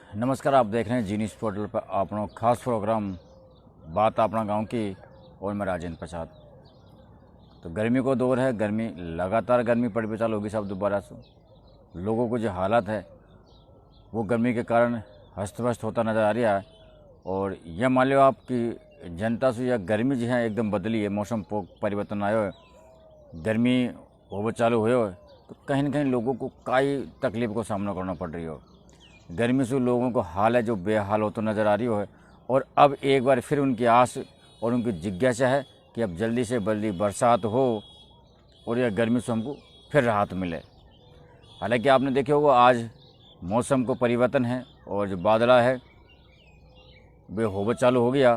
नमस्कार, आप देख रहे हैं जी न्यूज़ पोर्टल पर अपना खास प्रोग्राम बात अपना गांव की। और मैं राजेंद्र प्रसाद। तो गर्मी को दौर है, गर्मी लगातार गर्मी पड़ भी चालू होगी सब दोबारा से। लोगों को जो हालत है वो गर्मी के कारण हस्त व्यस्त होता नज़र आ रहा है। और यह मान लो आपकी जनता से यह गर्मी जो है एकदम बदली है, मौसम परिवर्तन आयो है, गर्मी हो चालू हुए हो, तो कहीं ना कहीं लोगों को कई तकलीफ को सामना करना पड़ रही हो। गर्मी से लोगों को हाल है जो बेहाल हो तो नज़र आ रही हो है। और अब एक बार फिर उनकी आस और उनकी जिज्ञासा है कि अब जल्दी से जल्दी बरसात हो और यह गर्मी से हमको फिर राहत मिले। हालांकि आपने देखे होगा आज मौसम को परिवर्तन है और जो बादला है वे होगा चालू हो गया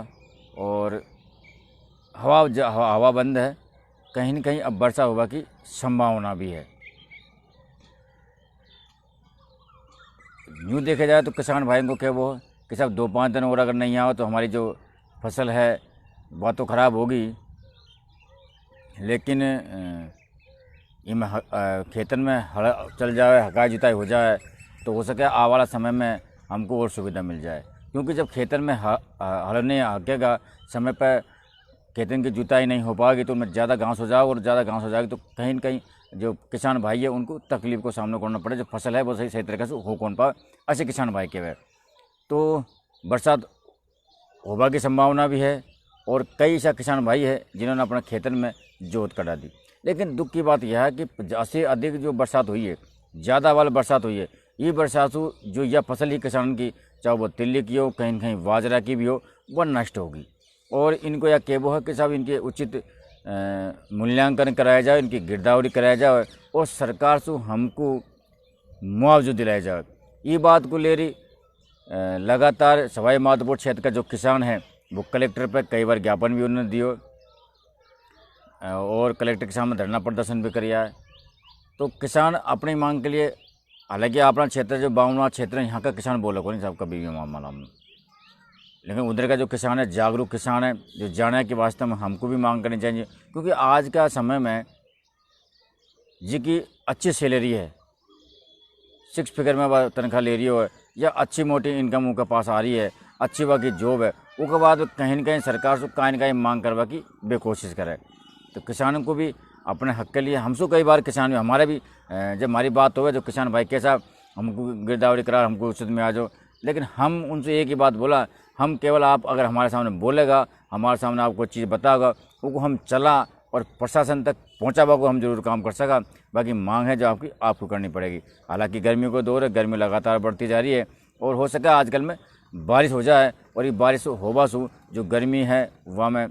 और हवा बंद है। कहीं न कहीं अब वर्षा होगा की संभावना भी है। यूँ देखा जाए तो किसान भाइयों को क्या वो कि सब 2-5 दिन और अगर नहीं आओ तो हमारी जो फसल है वह तो ख़राब होगी। लेकिन खेतन में हल चल जाए, हकाई जुताई हो जाए तो हो सके आने वाला समय में हमको और सुविधा मिल जाए। क्योंकि जब खेतन में हल नहीं हकेगा, समय पर खेतन की जुताई नहीं हो पाएगी तो उनमें ज़्यादा घास हो जाएगा और ज़्यादा घास हो जाएगी तो कहीं न कहीं जो किसान भाई है उनको तकलीफ को सामना करना पड़े। जो फसल है वो सही तरीके से हो कौन पाए, ऐसे किसान भाई के वे तो बरसात होने की संभावना भी है। और कई ऐसा किसान भाई है जिन्होंने अपने खेतन में जोत कटा दी। लेकिन दुख की बात यह है कि इससे अधिक जो बरसात हुई है, ज़्यादा वाली बरसात हुई है, ये बरसात जो यह फसल ही किसान की, चाहे वो तिल्ली की हो, कहीं कहीं बाजरा की भी हो, वह नष्ट होगी। और इनको यह कहबो है कि साहब इनके उचित मूल्यांकन कराया जाए, इनकी गिरदावरी कराया जाए और सरकार से हमको मुआवजा दिलाया जाए। ये बात को ले रही लगातार सवाई माधोपुर क्षेत्र का जो किसान है वो कलेक्टर पर कई बार ज्ञापन भी उन्होंने दियो और कलेक्टर के सामने धरना प्रदर्शन भी किया है। तो किसान अपनी मांग के लिए, हालांकि अपना क्षेत्र जो बावनवा क्षेत्र है यहाँ का किसान बोला को नहीं साहब कभी भी मामला में, लेकिन उधर का जो किसान है जागरूक किसान है जो जाने के वास्ते में हमको भी मांग करनी चाहिए। क्योंकि आज का समय में जिनकी अच्छी सैलरी है, 6 फिगर में वह तनख्वाह ले रही हो या अच्छी मोटी इनकम उनके पास आ रही है, अच्छी वह की जॉब है, उसके बाद कहीं न कहीं सरकार से कहीं न कहीं मांग करवा की बेकोशिश करे। तो किसानों को भी अपने हक के लिए, हमसे कई बार किसान हमारे भी जब हमारी बात हो जो किसान भाई कैसा हमको गिरदावरी करा, हमको उचित में आ जाओ, लेकिन हम उनसे एक ही बात बोला, हम केवल आप अगर हमारे सामने बोलेगा, हमारे सामने आपको चीज़ बताओगा, वो हम चला और प्रशासन तक पहुँचावा को हम जरूर काम कर सका। बाकी मांग है जो आपको करनी पड़ेगी। हालांकि गर्मी को दौर है, गर्मी लगातार बढ़ती जा रही है और हो सके आजकल में बारिश हो जाए और ये बारिश होगा सु जो गर्मी है वह में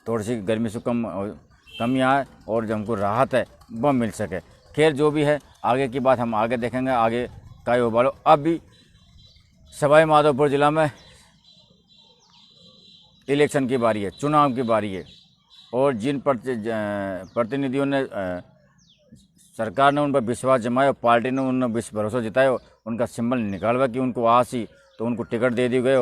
थोड़ी सी गर्मी से कमी आए और जो हमको राहत है वह मिल सके। खैर जो भी है आगे की बात हम आगे देखेंगे, आगे का हो बालो। अब भी सवाई माधोपुर जिला में इलेक्शन की बारी है, चुनाव की बारी है और जिन प्रतिनिधियों ने सरकार ने उन पर विश्वास जमाया, पार्टी ने उन भरोसा जताया, उनका सिंबल निकालवा कि उनको आसी तो उनको टिकट दे दी गए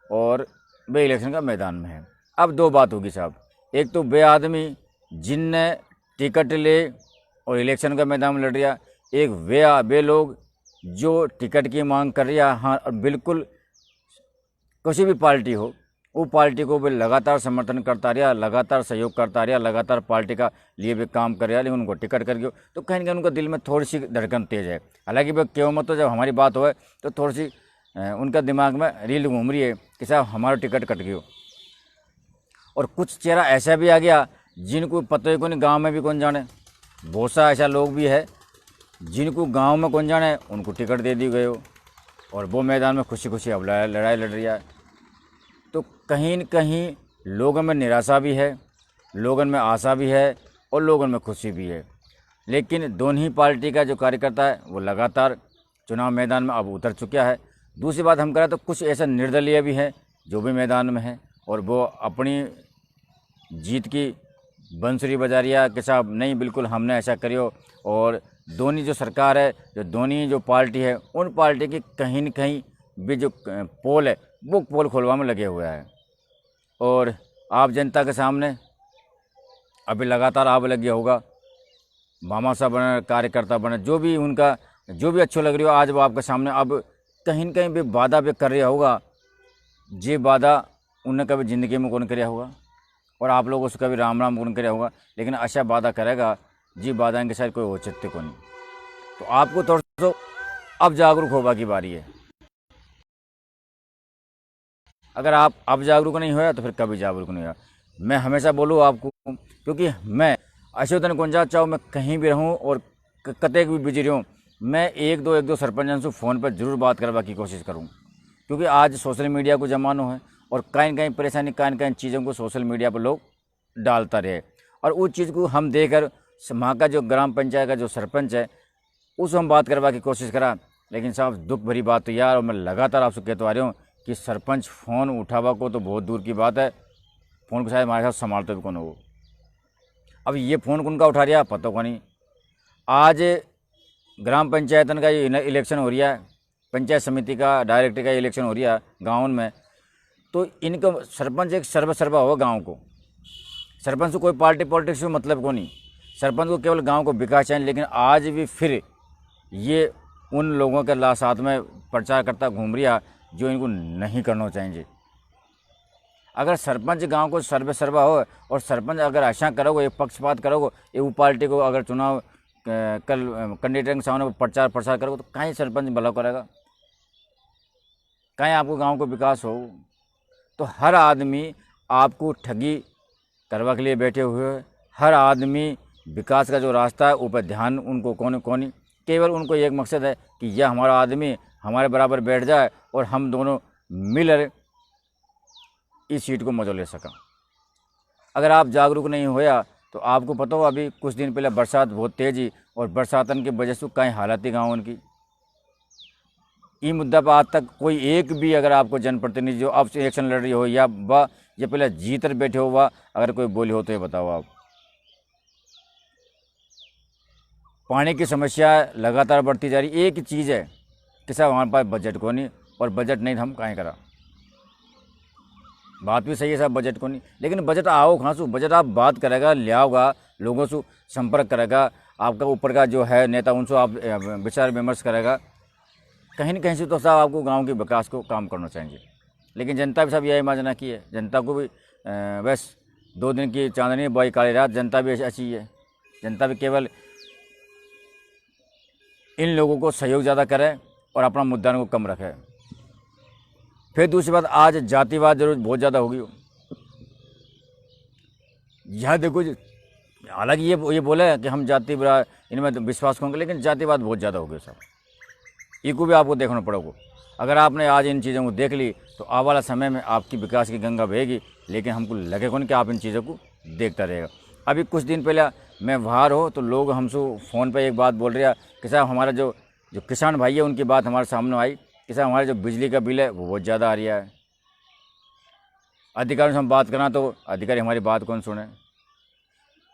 और वे इलेक्शन का मैदान में है। अब दो बात होगी साहब, एक तो वे आदमी जिनने टिकट ले और इलेक्शन का मैदान में लड़ रहा, एक वे लोग जो टिकट की मांग कर रहा। हाँ, और बिल्कुल किसी भी पार्टी हो वो पार्टी को भी लगातार समर्थन करता रहा, लगातार सहयोग करता रहा, लगातार पार्टी का लिए भी काम कर रहा, लेकिन उनको टिकट कर गया तो कहीं ना कहीं उनका दिल में थोड़ी सी धड़कन तेज है। हालांकि वह क्यों मत तो जब हमारी बात हो तो थोड़ी सी उनका दिमाग में रील घूम रही है कि साहब हमारा टिकट कट गया। और कुछ चेहरा ऐसा भी आ गया जिनको पता ही कौन, गाँव में भी कौन जाने, बहुत सा ऐसा लोग भी है जिनको गाँव में कौन जाने उनको टिकट दे दी गए और वो मैदान में खुशी खुशी अब लड़ाई लड़ रही है। तो कहीं न कहीं लोगों में निराशा भी है, लोगों में आशा भी है और लोगों में खुशी भी है। लेकिन दोनों ही पार्टी का जो कार्यकर्ता है वो लगातार चुनाव मैदान में अब उतर चुका है। दूसरी बात हम करें तो कुछ ऐसे निर्दलीय भी हैं जो भी मैदान में है और वो अपनी जीत की बंसुरी बजा रही है कि साहब नहीं बिल्कुल हमने ऐसा करियो। और दोनों जो सरकार है, जो दोनों जो पार्टी है, उन पार्टी की कहीं न कहीं भी जो पोल है वो पोल खोलवा में लगे हुआ है और आप जनता के सामने अभी लगातार आग लग गया होगा। भामाशाह बने, कार्यकर्ता बने, जो भी उनका जो भी अच्छा लग रही हो आज वो आपके सामने अब कहीं न कहीं भी वादा भी कर रहा होगा, जे वादा उन्हें कभी ज़िंदगी में कौन कराया होगा और आप लोगों से कभी राम राम कौन कराया होगा, लेकिन अच्छा वादा करेगा जी वादा के साथ कोई औचित्य को नहीं। तो आपको थोड़ा सा अब जागरूक होगा की बारी है। अगर आप अब जागरूक नहीं होया तो फिर कभी जागरूक नहीं होया। मैं हमेशा बोलूँ आपको, क्योंकि मैं अशोधन कुंजा चाहो मैं कहीं भी रहूँ और कतई भी बिजी रहूँ, मैं एक दो सरपंचों से फ़ोन पर जरूर बात करवा की कोशिश करूँ, क्योंकि आज सोशल मीडिया को ज़माना है और कहीं न कहीं परेशानी कहीं चीज़ों को सोशल मीडिया पर लोग डालता रहे और उस चीज़ को हम देकर वहाँ का जो ग्राम पंचायत का जो सरपंच है उससे हम बात करवा की कोशिश करा। लेकिन साहब दुख भरी बात तो यार, और मैं लगातार आपसे कहते आ रहा हूँ कि सरपंच फ़ोन उठावा को तो बहुत दूर की बात है, फ़ोन को शायद हमारे साथ संभालते भी कौन हो। अब ये फ़ोन उनका उठा रहा पता को नहीं। आज ग्राम पंचायतन का ये इलेक्शन हो रहा है, पंचायत समिति का डायरेक्टर का इलेक्शन हो रहा है गाँव में, तो इनको सरपंच एक सर्वा होगा गाँव को। सरपंच को कोई पार्टी पॉलिटिक्स में मतलब को नहीं, सरपंच को केवल गांव को विकास चाहिए। लेकिन आज भी फिर ये उन लोगों के साथ में प्रचार करता घूम रहा जो इनको नहीं करना चाहिए। अगर सरपंच गांव को सर्वा हो और सरपंच अगर ऐसा करोगे, एक पक्षपात करोगे, ये वो पार्टी को अगर चुनाव कल कैंडिडेट के सामने प्रचार करोगे तो कहीं सरपंच भला करेगा, कहीं आपको गाँव को विकास हो। तो हर आदमी आपको ठगी करवा के लिए बैठे हुए हैं, हर आदमी विकास का जो रास्ता है ऊपर ध्यान उनको कौन केवल उनको एक मकसद है कि यह हमारा आदमी हमारे बराबर बैठ जाए और हम दोनों मिलकर इस सीट को मजा ले सका। अगर आप जागरूक नहीं होया तो आपको पता हो अभी कुछ दिन पहले बरसात बहुत तेजी और बरसातन की वजह से कहीं हालत ही गाँव उनकी ये मुद्दा पर आज तक कोई एक भी अगर आपको जनप्रतिनिधि जो अब इलेक्शन लड़ रही हो या पहले जीत बैठे हो वह अगर कोई बोली हो तो ये बताओ आप। पानी की समस्या लगातार बढ़ती जा रही। एक ही चीज़ है कि साहब हमारे पास बजट को नहीं, और बजट नहीं तो हम कहीं करा। बात भी सही है साहब, बजट को नहीं, लेकिन बजट आओ कहाँ से? बजट आप बात करेगा, ले आओगा, लोगों से संपर्क करेगा, आपका ऊपर का जो है नेता उनसे आप विचार विमर्श करेगा, कहीं न कहीं से तो साहब आपको गाँव के विकास को काम करना चाहिए। लेकिन जनता भी सब यही माजना की है, जनता को भी बस 2 दिन की चांदनी बाई काली रात, जनता भी अच्छी है। जनता भी केवल इन लोगों को सहयोग ज़्यादा करे और अपना मुद्दा को कम रखे। फिर दूसरी बात, आज जातिवाद जरूर बहुत ज़्यादा होगी। यहाँ देखो, हालांकि ये बोले कि हम जाति इनमें विश्वास करेंगे, लेकिन जातिवाद बहुत ज़्यादा हो गया साहब। इनको भी आपको देखना पड़ेगा। अगर आपने आज इन चीज़ों को देख ली तो आने वाला समय में आपकी विकास की गंगा बहेगी, लेकिन हमको लगे कौन कि आप इन चीज़ों को देखता रहेगा। अभी कुछ दिन पहले मैं बाहर हो तो लोग हमसे फ़ोन पे एक बात बोल रहे हैं कि साहब हमारा जो किसान भाई है उनकी बात हमारे सामने आई कि साहब हमारे जो बिजली का बिल है वो बहुत ज़्यादा आ रहा है। अधिकारियों से हम बात करना तो अधिकारी हमारी बात कौन सुने।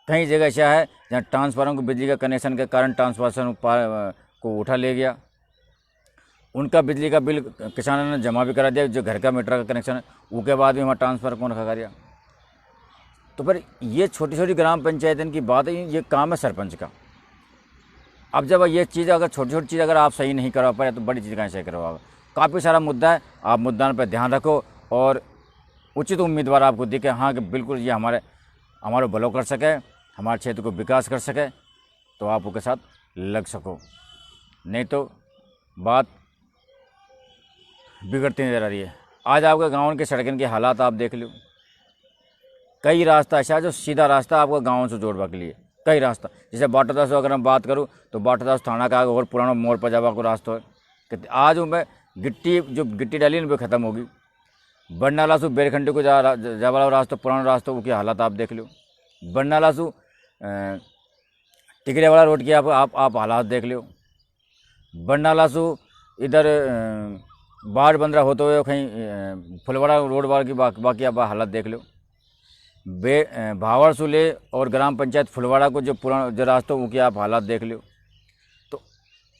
कई जगह ऐसा है जहाँ ट्रांसफार्मर को बिजली का कनेक्शन के कारण ट्रांसफार्मर को उठा ले गया, उनका बिजली का बिल किसानों ने जमा भी करा दिया, जो घर का मीटर का कनेक्शन है उसके बाद भी हमारा ट्रांसफर कौन रखा गया। तो पर ये छोटी छोटी ग्राम पंचायतन की बात है, ये काम है सरपंच का। अब जब ये चीज़ अगर छोटी चीज़ अगर आप सही नहीं करवा पाए तो बड़ी चीज़ कहाँ सही करवाओगे। काफ़ी सारा मुद्दा है, आप मुद्दा पर ध्यान रखो और उचित उम्मीदवार आपको दिखे, हाँ कि बिल्कुल ये हमारे भलो कर सके, हमारे क्षेत्र को विकास कर सके, तो आप उसके साथ लग सको। नहीं तो बात बिगड़ती नजर आ रही है। आज आपके गाँव के सड़कों के हालात आप देख लो, कई रास्ता ऐसा है जो सीधा रास्ता आपको गाँव से जोड़वा के लिए, कई रास्ता। जैसे बाटादास अगर हम बात करूँ तो बाटादास थाना का और पुराना मोड़ पर जावा को रास्ता है। आज उनमें गिट्टी डाली ना वो ख़त्म होगी। बरनाला से बेरखंडी को जावा रास्ता, पुराना रास्ता, उसकी हालत आप देख लो। बरनाला से टिकरे वाला रोड की आप हालात देख लो। बरनाला से इधर बाढ़ बंदरा होते हुए कहीं फुलवाड़ा रोड वाल की बाकी आप हालत देख लो। भावर सुले और ग्राम पंचायत फुलवाड़ा को जो पुराना जो रास्ता वो की आप हालात देख लो। तो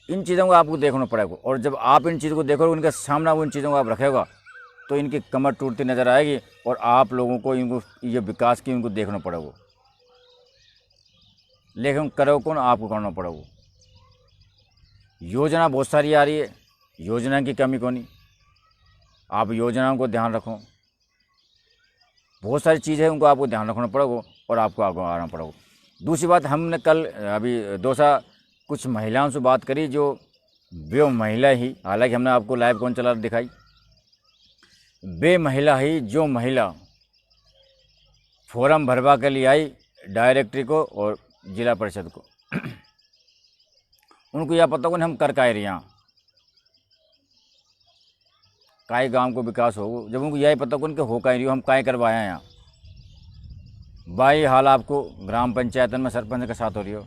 इन चीज़ों को आपको देखना पड़ेगा, और जब आप इन चीज़ों को देखोगे, उनके सामने वो इन चीज़ों को आप रखेगा तो इनकी कमर टूटती नज़र आएगी, और आप लोगों को इनको ये विकास की इनको देखना पड़ेगा। लेकिन करो कौन? आपको करना पड़ेगा। योजना बहुत सारी आ रही है, योजना की कमी कोनी, आप योजनाओं को ध्यान रखो। बहुत सारी चीज़ें उनको आपको ध्यान रखना पड़ेगा और आपको आगे आना पड़ेगा। दूसरी बात, हमने कल अभी दोसा कुछ महिलाओं से बात करी जो वे महिला ही, हालांकि हमने आपको लाइव कौन चला दिखाई, वे महिला ही जो महिला फॉर्म भरवा के लिए आई डायरेक्टरी को और जिला परिषद को, उनको यह पता कौन हम कर का रहे यहाँ काय गांव को विकास हो, जब उनको यही पता कौन कि हो का रही हो हम काय करवाए हैं यहाँ। बाई हाल आपको ग्राम पंचायत में सरपंच के साथ हो रही हो,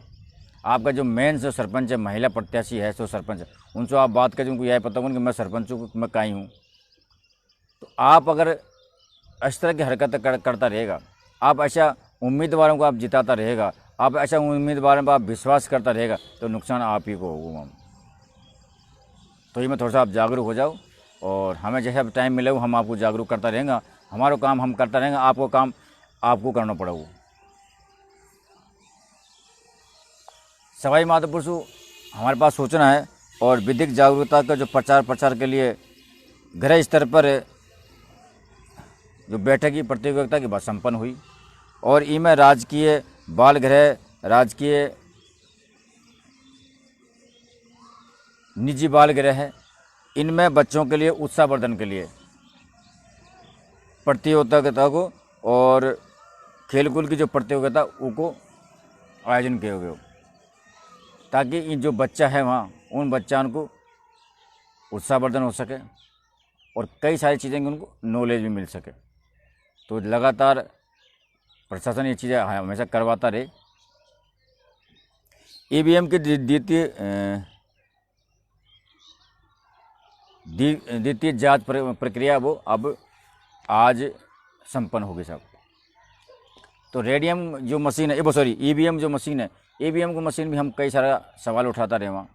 आपका जो मेन जो सरपंच है, महिला प्रत्याशी है, सो सरपंच है, उनसे आप बात करें, उनको यही पता कौन कि मैं सरपंच हूँ, मैं काई हूँ। तो आप अगर इस तरह की हरकत करता रहेगा, आप ऐसा उम्मीदवारों को आप जिताता रहेगा, आप ऐसा उम्मीदवारों पर आप विश्वास करता रहेगा, तो नुकसान आप ही को होगा। तो ये मैं थोड़ा सा आप जागरूक हो जाओ और हमें जैसे अब टाइम मिले हम आपको जागरूक करता रहेंगे। हमारा काम हम करता रहेंगे, आपको काम आपको करना पड़ेगा। सवाई माधोपुर से हमारे पास सूचना है और विधिक जागरूकता का जो प्रचार के लिए गृह स्तर पर जो बैठक की प्रतियोगिता की बात संपन्न हुई और इनमें राजकीय बाल गृह, राजकीय निजी बाल गृह है, इनमें बच्चों के लिए उत्साहवर्धन के लिए प्रतियोगिता को और खेलकूद की जो प्रतियोगिता उनको आयोजन किया गया, ताकि इन जो बच्चा है वहाँ उन बच्चों को उत्साहवर्धन हो सके और कई सारी चीज़ें की उनको नॉलेज भी मिल सके। तो लगातार प्रशासन ये चीज़ें हमेशा करवाता रहे। ईवीएम की द्वितीय जांच प्रक्रिया वो अब आज संपन्न होगी साहब। तो रेडियम जो मशीन है, ईवीएम जो मशीन है, ईवीएम को मशीन भी हम कई सारा सवाल उठाता रहे वहाँ।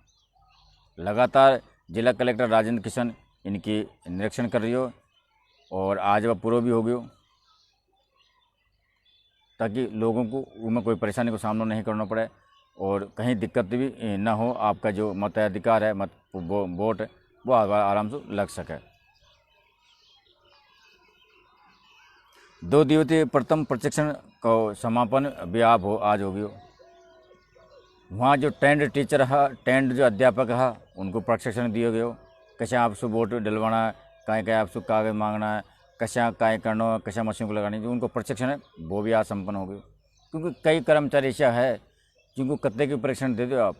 लगातार जिला कलेक्टर राजेंद्र किशन इनकी निरीक्षण कर रही हो और आज वह पूरा भी हो गया, ताकि लोगों को उनमें कोई परेशानी को सामना नहीं करना पड़े और कहीं दिक्कत भी ना हो। आपका जो मताधिकार है, मत वोट वो आराम से लग सके। 2 दिवसीय प्रथम प्रशिक्षण का समापन भी आप आज हो गया। वहाँ जो ट्रेंड टीचर है, ट्रेंड जो अध्यापक है, उनको प्रशिक्षण दिया गया। कैसे आपसे वोट डलवाना है, कहीं आपसे कागज मांगना है, कैसा काय करना है, कैसा मशीन को लगानी, जो उनको प्रशिक्षण है वो भी आज संपन्न हो गया। क्योंकि कई कर्मचारी ऐसा है जिनको कत्ते की परीक्षण दे दो आप,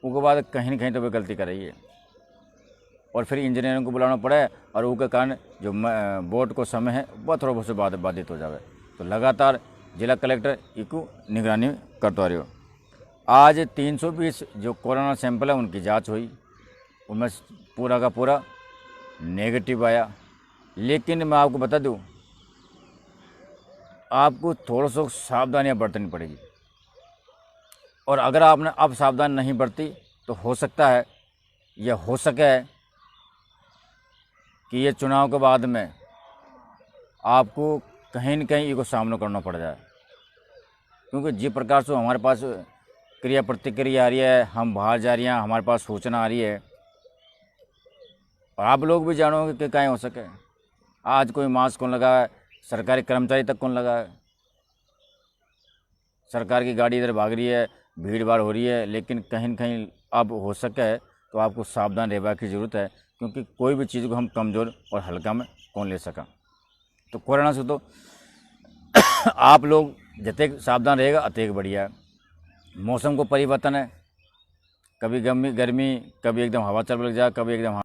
उसके बाद कहीं न कहीं तो वे गलती कर रही है और फिर इंजीनियरिंग को बुलाना पड़े और उसके कारण जो वोट को समय है वह थोड़ा बहुत बाधित हो जाए। तो लगातार जिला कलेक्टर इसको निगरानी करता रहे। आज 320 जो कोरोना सैंपल है उनकी जांच हुई, उनमें पूरा का पूरा नेगेटिव आया। लेकिन मैं आपको बता दूं, आपको थोड़ा सा सावधानियां बरतनी पड़ेगी और अगर आपने अब सावधान नहीं बरती तो हो सकता है या हो सके कि ये चुनाव के बाद में आपको कहीं न कहीं इसको सामना करना पड़ जाए। क्योंकि जिस प्रकार से हमारे पास क्रिया प्रतिक्रिया आ रही है, हम बाहर जा रही हैं, हमारे पास सूचना आ रही है और आप लोग भी जानोगे कि कहीं हो सके। आज कोई मास्क कौन लगा है, सरकारी कर्मचारी तक कौन लगा है, सरकार की गाड़ी इधर भाग रही है, भीड़ भाड़ हो रही है, लेकिन कहीं न कहीं अब हो सके तो आपको सावधान रहने की ज़रूरत है। क्योंकि कोई भी चीज़ को हम कमज़ोर और हल्का में कौन ले सका। तो कोरोना से तो आप लोग जितने सावधान रहेगा अतेक बढ़िया है। मौसम को परिवर्तन है, कभी गर्मी, कभी एकदम हवा चल लग जाए, कभी एकदम